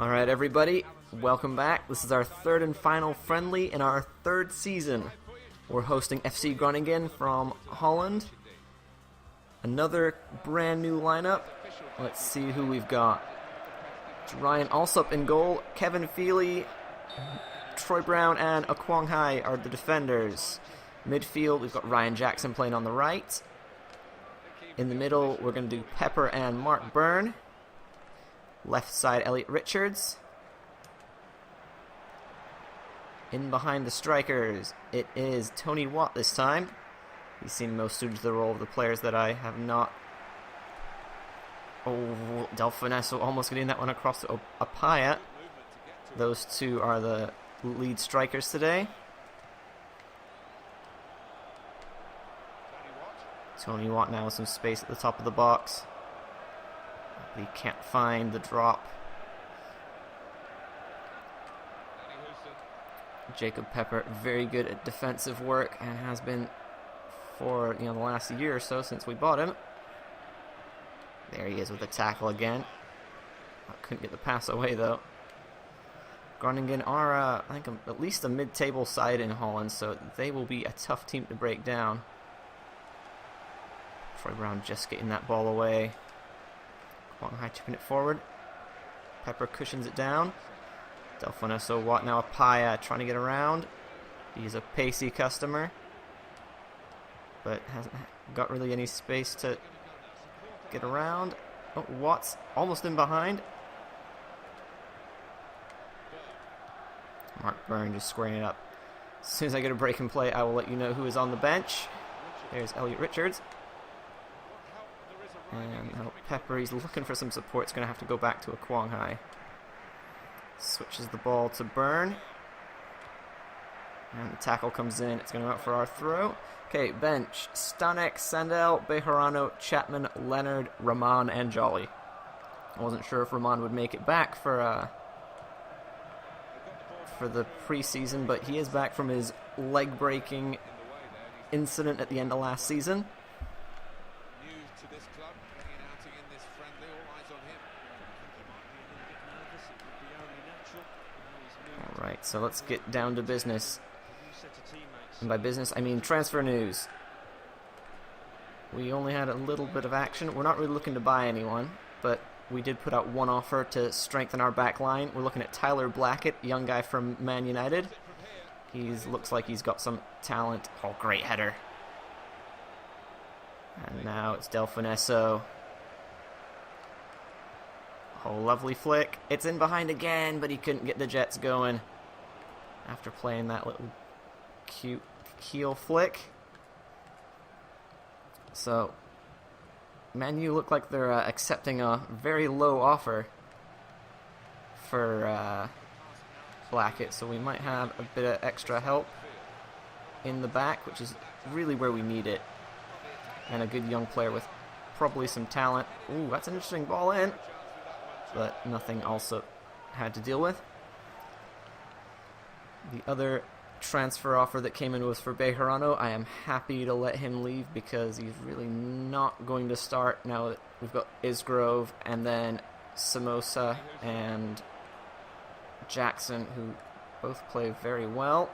Alright everybody, welcome back. This is our third and final friendly in our third season. We're hosting FC Groningen from Holland. Another brand new lineup. Let's see who we've got. It's Ryan Alsop in goal, Kevin Feely, Troy Brown and Akwang Hai are the defenders. Midfield, we've got Ryan Jackson playing on the right. In the middle, we're going to do Pepper and Mark Byrne. Left side, Elliot Richards. In behind the strikers, it is Tony Watt this time. He seemed most suited to the role of the players that I have not. Oh, Delfinesso almost getting that one across to Apaya. Those two are the lead strikers today. Tony Watt now with some space at the top of the box. He can't find the drop. Jacob Pepper, very good at defensive work and has been for the last year or so since we bought him. There he is with the tackle again. Couldn't get the pass away though. Groningen are, I think, at least a mid-table side in Holland, so they will be a tough team to break down. Troy Brown just getting that ball away. Akwang Hai chipping it forward. Pepper cushions it down. Delfinesso, Watt, now Apaya trying to get around. He's a pacey customer, but hasn't got really any space to get around. Oh, Watt's almost in behind. Mark Byrne just squaring it up. As soon as I get a break and play, I will let you know who is on the bench. There's Elliot Richards. And now Pepper, he's looking for some support. It's going to have to go back to Akwang Hai. Switches the ball to Byrne. And the tackle comes in. It's going to go out for our throw. Okay, bench. Stanek, Sandel, Bejarano, Chapman, Leonard, Rahman, and Jolly. I wasn't sure if Rahman would make it back for the preseason, but he is back from his leg-breaking incident at the end of last season. Alright, so let's get down to business. And by business, I mean transfer news. We only had a little bit of action. We're not really looking to buy anyone, but we did put out one offer to strengthen our back line. We're looking at Tyler Blackett, young guy from Man United. He looks like he's got some talent. Oh, great header. And now it's Delfinesso. Oh, lovely flick. It's in behind again, but he couldn't get the Jets going after playing that little cute heel flick. So, Man U look like they're accepting a very low offer for Blackett, so we might have a bit of extra help in the back, which is really where we need it. And a good young player with probably some talent. Ooh, that's an interesting ball in. But nothing also had to deal with. The other transfer offer that came in was for Bejarano. I am happy to let him leave because he's really not going to start now that we've got Isgrove and then Samosa and Jackson, who both play very well.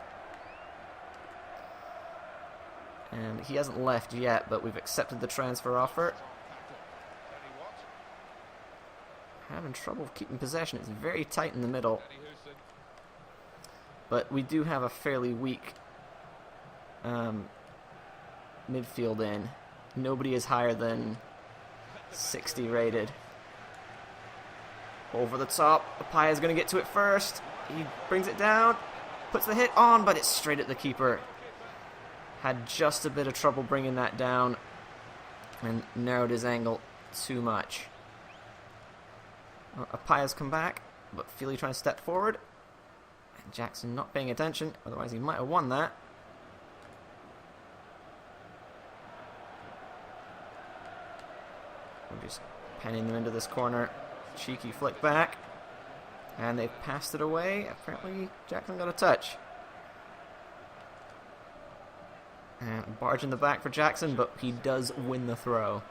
And he hasn't left yet, but we've accepted the transfer offer. Having trouble keeping possession. It's very tight in the middle. But we do have a fairly weak midfield in. Nobody is higher than 60 rated. Over the top. Apaya's going to get to it first. He brings it down. Puts the hit on, but it's straight at the keeper. Had just a bit of trouble bringing that down. And narrowed his angle too much. Apaya's come back, but Feely trying to step forward. And Jackson not paying attention, otherwise he might have won that. We're just penning them into this corner. Cheeky flick back. And they've passed it away. Apparently Jackson got a touch. And barge in the back for Jackson, but he does win the throw.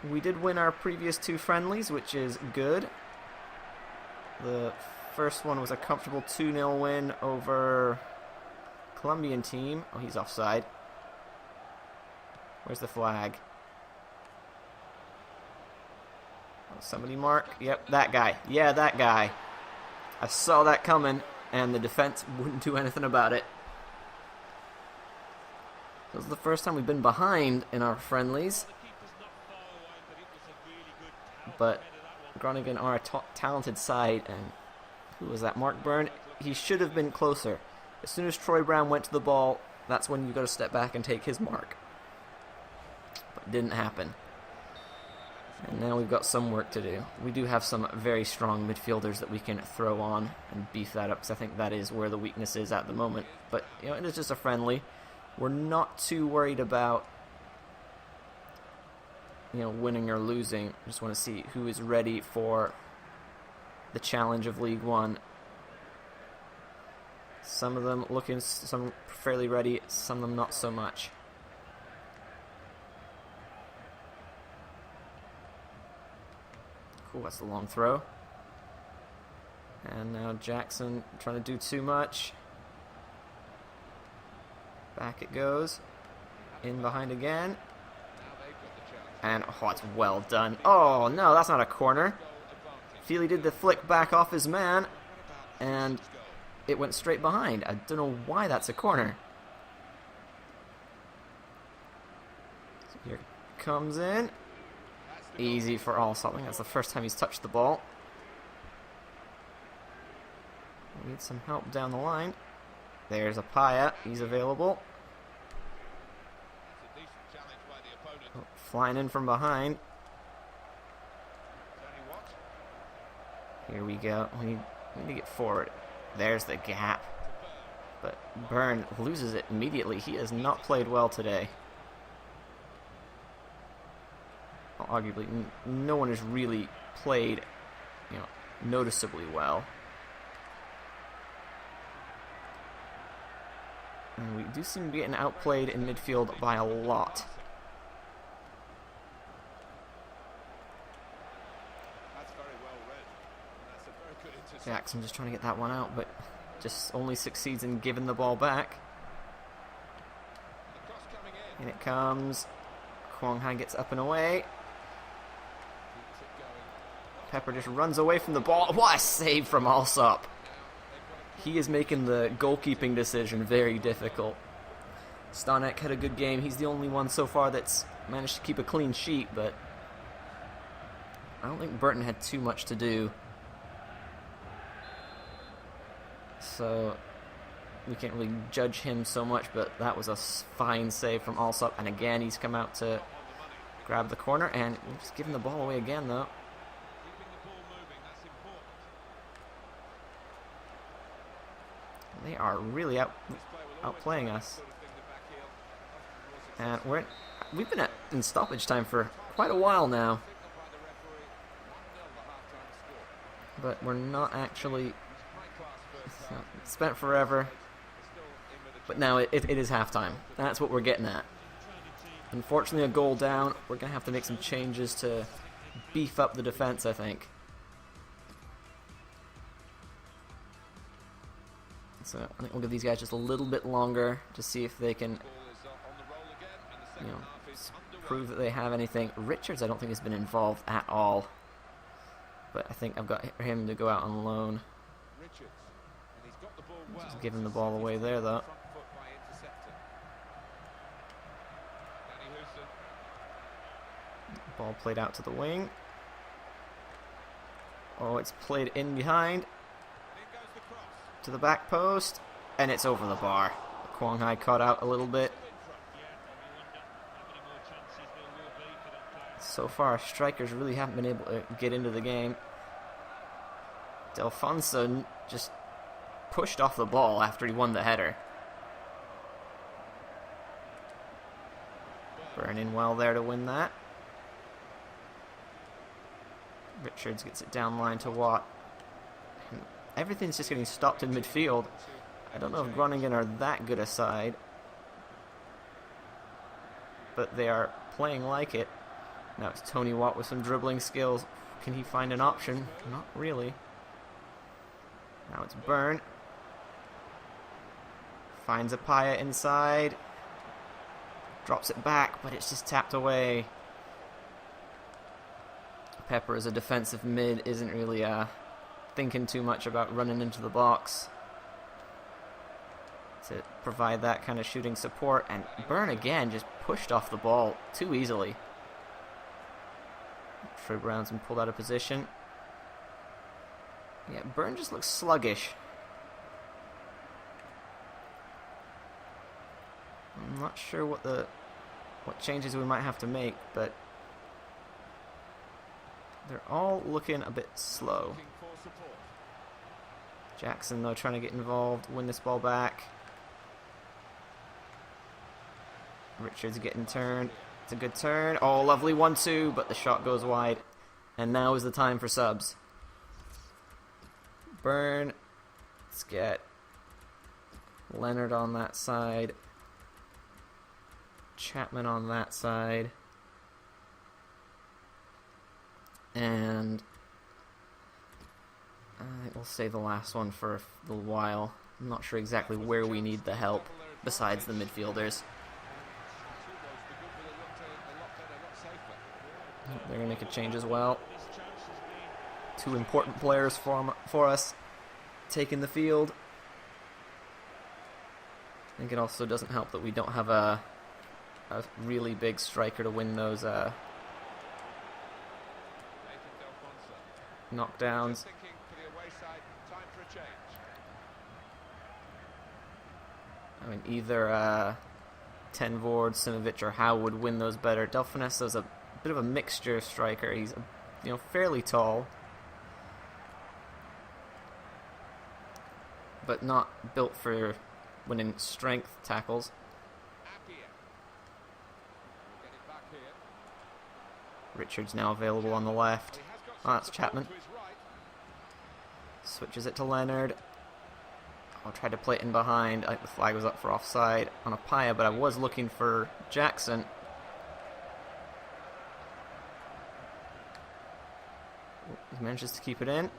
we did win our previous 2 friendlies, which is good. The first one was a comfortable 2-0 win over Colombian team. Oh, he's offside. Where's the flag? Oh, somebody mark. Yep, that guy. Yeah, that guy. I saw that coming, and the defense wouldn't do anything about it. This is the first time we've been behind in our friendlies. But Groningen are a talented side, and who was that? Mark Byrne? He should have been closer. As soon as Troy Brown went to the ball, that's when you got to step back and take his mark. But it didn't happen. And now we've got some work to do. We do have some very strong midfielders that we can throw on and beef that up, because I think that is where the weakness is at the moment. But, you know, it is just a friendly. We're not too worried about, you know, winning or losing. Just want to see who is ready for the challenge of League One. Some of them looking some fairly ready, some of them not so much. Cool, that's the long throw. And now Jackson trying to do too much. Back it goes. In behind again. And, oh, it's well done. Oh, no, that's not a corner. Feely did the flick back off his man, and it went straight behind. I don't know why that's a corner. So here comes in. Easy for Allsop. I think that's the first time he's touched the ball. We need some help down the line. There's a Paya. He's available. Oh, flying in from behind. Here we go. We need to get forward. There's the gap. But Byrne loses it immediately. He has not played well today. Well, arguably, no one has really played, you know, noticeably well. And we do seem to be getting outplayed in midfield by a lot. Jackson just trying to get that one out, but just only succeeds in giving the ball back. And it comes. Kwong Hai gets up and away. Pepper just runs away from the ball. What a save from Allsop. He is making the goalkeeping decision very difficult. Stanek had a good game. He's the only one so far that's managed to keep a clean sheet, but I don't think Burton had too much to do. So we can't really judge him so much, but that was a fine save from Allsop. And again, he's come out to grab the corner, and he's giving the ball away again, though. They are really outplaying us. And we've been in stoppage time for quite a while now. But we're not actually spent forever. But now it is halftime. That's what we're getting at. Unfortunately, a goal down. We're going to have to make some changes to beef up the defense, I think. So I think we'll give these guys just a little bit longer to see if they can, you know, prove that they have anything. Richards, I don't think, has been involved at all. But I think I've got him to go out on loan. Just giving the ball away there, though. Ball played out to the wing. Oh, it's played in behind. To the back post, and it's over the bar. Kwong Hai caught out a little bit. So far, strikers really haven't been able to get into the game. Delfonso just pushed off the ball after he won the header. Burn in well there to win that. Richards gets it down line to Watt. Everything's just getting stopped in midfield. I don't know if Groningen are that good a side, but they are playing like it. Now it's Tony Watt with some dribbling skills. Can he find an option? Not really. Now it's Byrne. Finds a Paya inside. Drops it back, but it's just tapped away. Pepper as a defensive mid isn't really thinking too much about running into the box to provide that kind of shooting support. And Byrne again just pushed off the ball too easily. Troy Brown's been pulled out of position. Yeah, Byrne just looks sluggish. I'm not sure what changes we might have to make, but they're all looking a bit slow. Jackson, though, trying to get involved, win this ball back. Richards getting turned. It's a good turn. Oh, lovely 1-2, but the shot goes wide. And now is the time for subs. Byrne. Let's get Leonard on that side. Chapman on that side. And I think we'll save the last one for a little while. I'm not sure exactly where we need the help besides the midfielders. They're going to make a change as well. Two important players for us taking the field. I think it also doesn't help that we don't have a really big striker to win those knockdowns. I mean, either Tenvord, Simovic, or Howe would win those better. Delfinesso's a bit of a mixture striker. He's fairly tall, but not built for winning strength tackles. Richards now available on the left. Oh, that's Chapman. Switches it to Leonard. I'll try to play it in behind. The flag was up for offside on a Paya, but I was looking for Jackson. He manages to keep it in.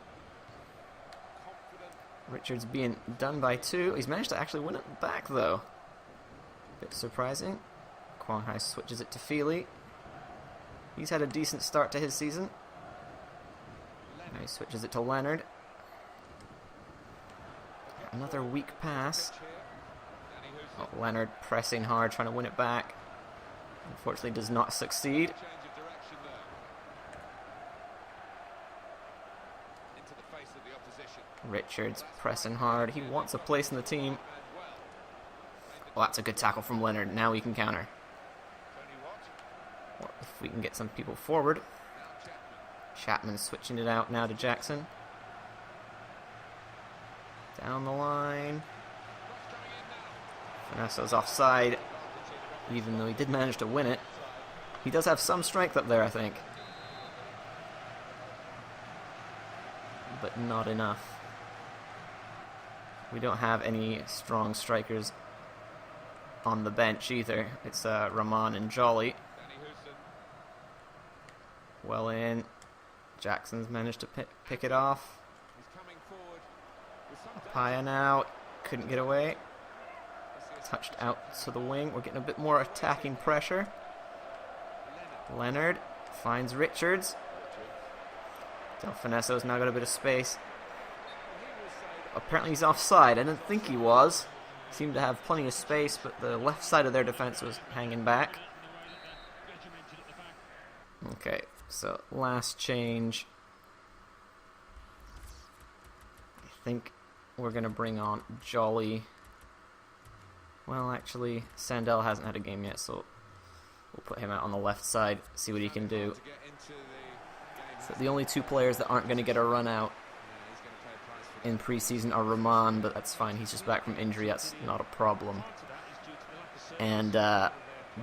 Richards being done by 2. He's managed to actually win it back, though. Bit surprising. Kwang Hai switches it to Feely. He's had a decent start to his season. Now he switches it to Leonard. Another weak pass. Oh, Leonard pressing hard, trying to win it back. Unfortunately does not succeed. Richards pressing hard. He wants a place in the team. Well, that's a good tackle from Leonard. Now we can counter. Or if we can get some people forward. Chapman switching it out now to Jackson. Down the line. Vanessa's offside, even though he did manage to win it. He does have some strength up there, I think. But not enough. We don't have any strong strikers on the bench either. It's Rahman and Jolly. Well in. Jackson's managed to pick it off. Paya now. Couldn't get away. Touched out to the wing. We're getting a bit more attacking pressure. Leonard finds Richards. Delfinesso's now got a bit of space. Apparently he's offside. I didn't think he was. Seemed to have plenty of space, but the left side of their defense was hanging back. Okay, so last change. I think we're going to bring on Jolly. Well, actually, Sandell hasn't had a game yet, so we'll put him out on the left side, see what he can do. So the only 2 players that aren't going to get a run out in preseason are Rahman, but that's fine. He's just back from injury. That's not a problem. And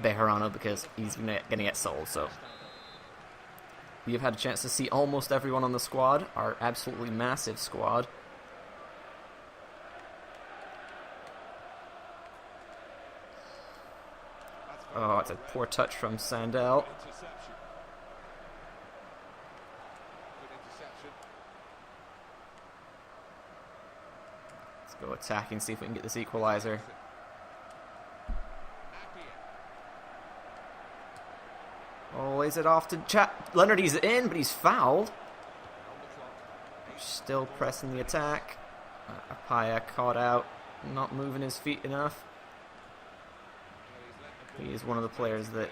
Bejarano, because he's going to get sold. So we have had a chance to see almost everyone on the squad, our absolutely massive squad. Oh, it's a poor touch from Sandell. Go attacking, see if we can get this equalizer. Oh, lays it off to Leonard. He's in, but he's fouled. Still pressing the attack. Apaya caught out, not moving his feet enough. He is one of the players that,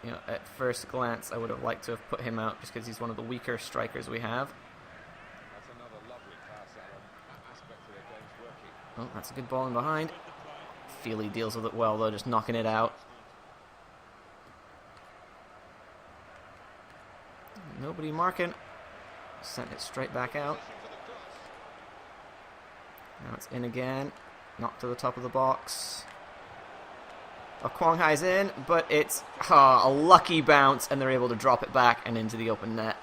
you know, at first glance, I would have liked to have put him out just because he's one of the weaker strikers we have. Oh, that's a good ball in behind. Feely deals with it well, though, just knocking it out. Nobody marking. Sent it straight back out. Now it's in again. Knocked to the top of the box. Oh, Kwang Hai's in, but it's a lucky bounce, and they're able to drop it back and into the open net.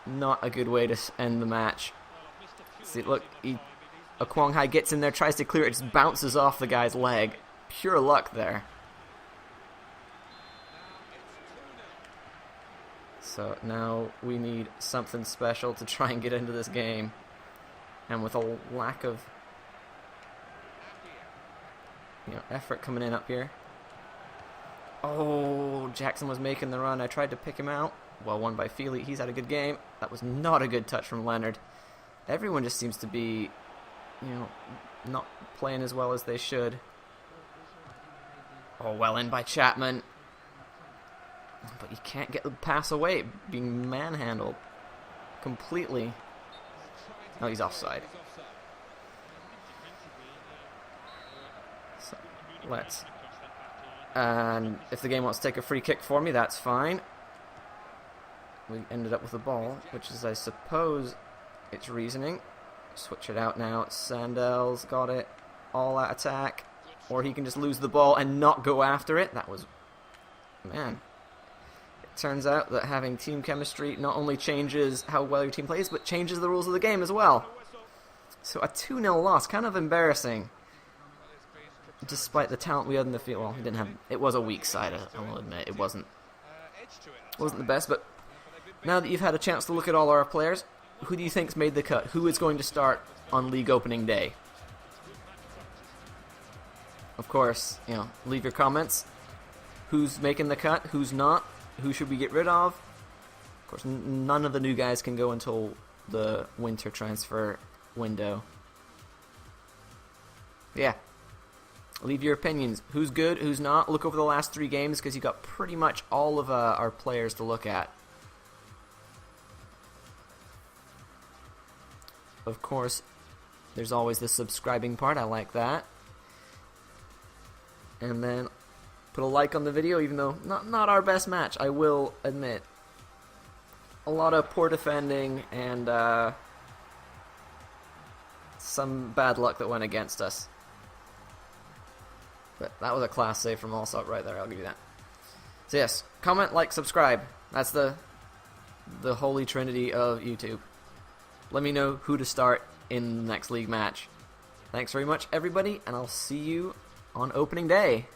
Not a good way to end the match. See, look, Kwang Hai gets in there, tries to clear it, just bounces off the guy's leg. Pure luck there. So now we need something special to try and get into this game. And with a lack of, you know, effort coming in up here. Oh, Jackson was making the run. I tried to pick him out. Well won by Feely. He's had a good game. That was not a good touch from Leonard. Everyone just seems to be, you know, not playing as well as they should. Oh, well in by Chapman. But you can't get the pass away, being manhandled completely. Oh, he's offside. So, let's. And if the game wants to take a free kick for me, that's fine. We ended up with the ball, which is, I suppose, its reasoning. Switch it out now. Sandel's got it. All out attack. Or he can just lose the ball and not go after it. That was... Man. Turns out that having team chemistry not only changes how well your team plays, but changes the rules of the game as well. So a 2-0 loss, kind of embarrassing. Despite the talent we had in the field. Well, it was a weak side, I will admit. It wasn't the best, but now that you've had a chance to look at all our players, who do you think's made the cut? Who is going to start on league opening day? Of course, you know, leave your comments. Who's making the cut? Who's not? Who should we get rid of? Of course, none of the new guys can go until the winter transfer window. Yeah. Leave your opinions. Who's good, who's not? Look over the last 3 games because you got pretty much all of our players to look at. Of course, there's always the subscribing part. I like that. And then put a like on the video, even though not our best match, I will admit. A lot of poor defending and some bad luck that went against us. But that was a class save from Allsop right there, I'll give you that. So yes, comment, like, subscribe. That's the holy trinity of YouTube. Let me know who to start in the next league match. Thanks very much, everybody, and I'll see you on opening day.